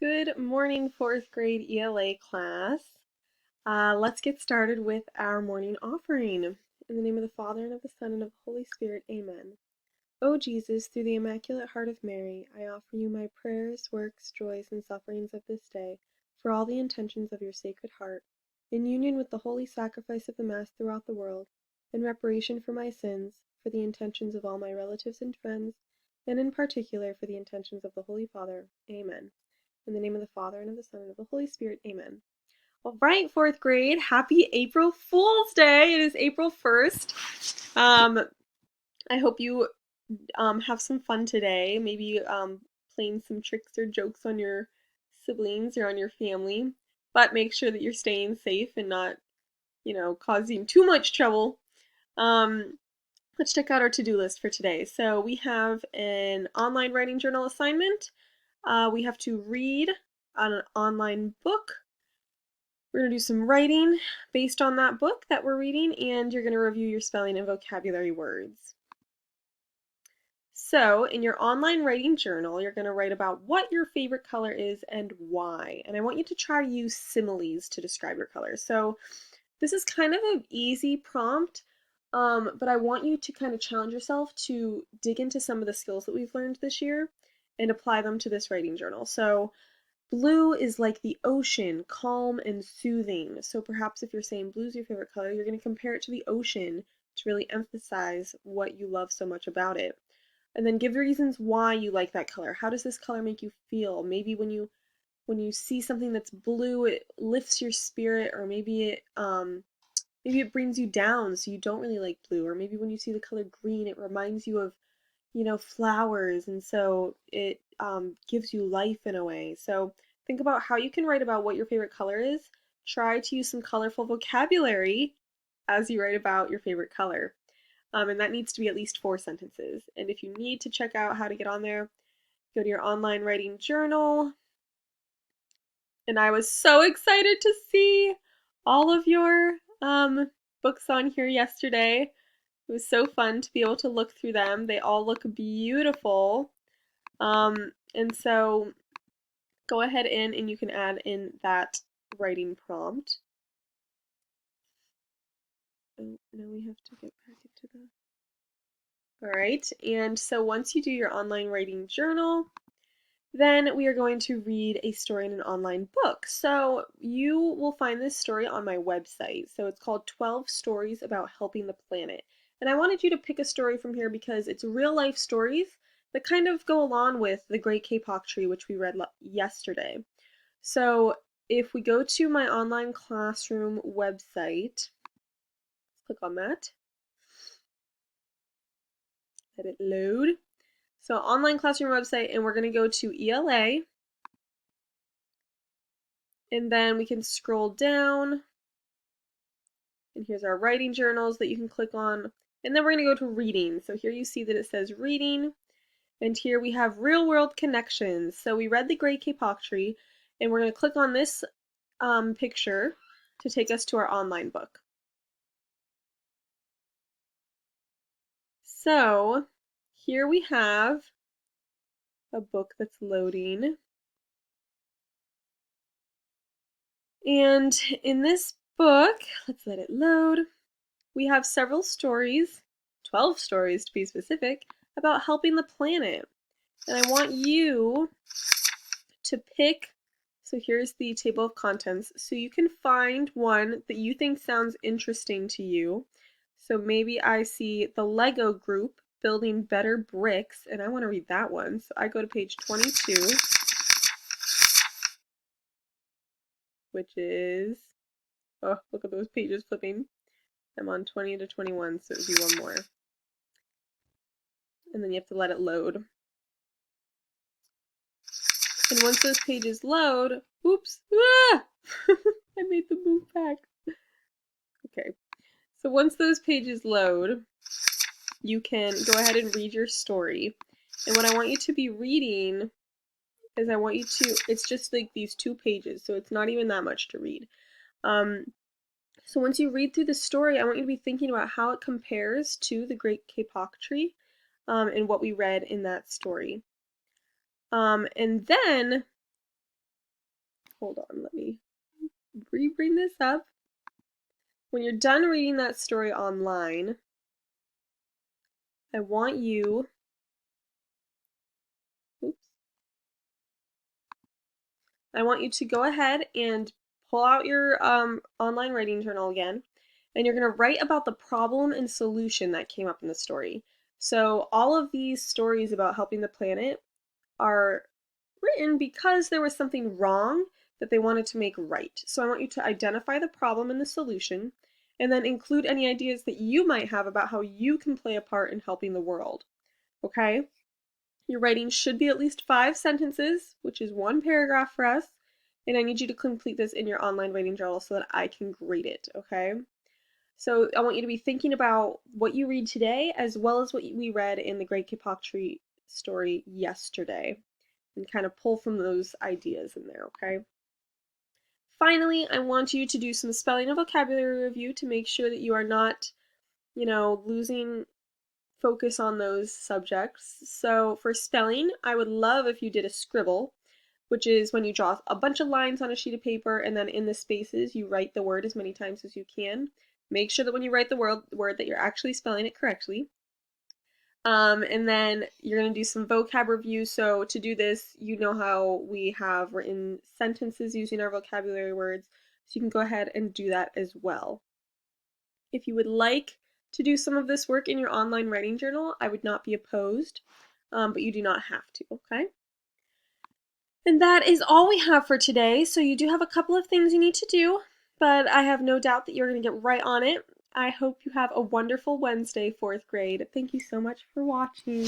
Good morning, fourth grade ELA class. Let's get started with our morning offering. In the name of the Father, and of the Son, and of the Holy Spirit, amen. O Jesus, through the Immaculate Heart of Mary, I offer you my prayers, works, joys, and sufferings of this day, for all the intentions of your Sacred Heart, in union with the holy sacrifice of the Mass throughout the world, in reparation for my sins, for the intentions of all my relatives and friends, and in particular for the intentions of the Holy Father. Amen. In the name of the Father, and of the Son, and of the Holy Spirit. Amen. All right, fourth grade, happy April Fool's Day. It is April 1st. I hope you have some fun today. Maybe playing some tricks or jokes on your siblings or on your family. But make sure that you're staying safe and not, causing too much trouble. Um, let's check out our to-do list for today. So we have an online writing journal assignment. We have to read an online book. We're going to do some writing based on that book that we're reading, and you're going to review your spelling and vocabulary words. So, in your online writing journal, you're going to write about what your favorite color is and why. And I want you to try to use similes to describe your colors. So, this is kind of an easy prompt, but I want you to kind of challenge yourself to dig into some of the skills that we've learned this year and apply them to this writing journal. So, blue is like the ocean, calm and soothing. So perhaps if you're saying blue is your favorite color, you're going to compare it to the ocean to really emphasize what you love so much about it. And then give reasons why you like that color. How does this color make you feel? Maybe when you see something that's blue, it lifts your spirit, or maybe it brings you down, so you don't really like blue. Or maybe when you see the color green, it reminds you of flowers, and so it gives you life in a way. So think about how you can write about what your favorite color is. Try to use some colorful vocabulary as you write about your favorite color. And that needs to be at least 4 sentences. And if you need to check out how to get on there, go to your online writing journal. And I was so excited to see all of your books on here yesterday. It was so fun to be able to look through them. They all look beautiful. And so go ahead and you can add in that writing prompt. Oh, now we have to get back into the... All right, and so once you do your online writing journal, then we are going to read a story in an online book. So you will find this story on my website. So it's called 12 Stories About Helping the Planet. And I wanted you to pick a story from here because it's real life stories that kind of go along with the Great Kapok Tree, which we read yesterday. So if we go to my online classroom website, click on that, let it load. So online classroom website, and we're going to go to ELA, and then we can scroll down, and here's our writing journals that you can click on, and then we're going to go to reading. So here you see that it says reading, and here we have real world connections. So we read the Great Kapok Tree, and we're going to click on this picture to take us to our online book. So here we have a book that's loading. And in this book, let's let it load, we have several stories, 12 stories to be specific, about helping the planet. And I want you to pick, so here's the table of contents, so you can find one that you think sounds interesting to you. So maybe I see the Lego group building better bricks, and I want to read that one. So I go to page 22, which is, oh, look at those pages flipping. I'm on 20 to 21, so it would be one more. And then you have to let it load. And once those pages load, oops, ah! I made them move back. Okay, so once those pages load, you can go ahead and read your story. And what I want you to be reading is it's just like these 2 pages, so it's not even that much to read. So once you read through the story, I want you to be thinking about how it compares to the Great Kapok Tree and what we read in that story. And then hold on, let me bring this up. When you're done reading that story online, I want you, oops, I want you to go ahead and pull out your online writing journal again, and you're going to write about the problem and solution that came up in the story. So all of these stories about helping the planet are written because there was something wrong that they wanted to make right. So I want you to identify the problem and the solution, and then include any ideas that you might have about how you can play a part in helping the world. Okay? Your writing should be at least 5 sentences, which is 1 paragraph for us, and I need you to complete this in your online writing journal so that I can grade it, okay? So I want you to be thinking about what you read today as well as what we read in the Great Kapok Tree story yesterday, and kind of pull from those ideas in there, okay? Finally, I want you to do some spelling and vocabulary review to make sure that you are not, losing focus on those subjects. So for spelling, I would love if you did a scribble, which is when you draw a bunch of lines on a sheet of paper and then in the spaces you write the word as many times as you can. Make sure that when you write the word that you're actually spelling it correctly. And then you're going to do some vocab review. So to do this, you know how we have written sentences using our vocabulary words. So you can go ahead and do that as well. If you would like to do some of this work in your online writing journal, I would not be opposed, but you do not have to, okay? And that is all we have for today. So you do have a couple of things you need to do, but I have no doubt that you're going to get right on it. I hope you have a wonderful Wednesday, 4th grade. Thank you so much for watching.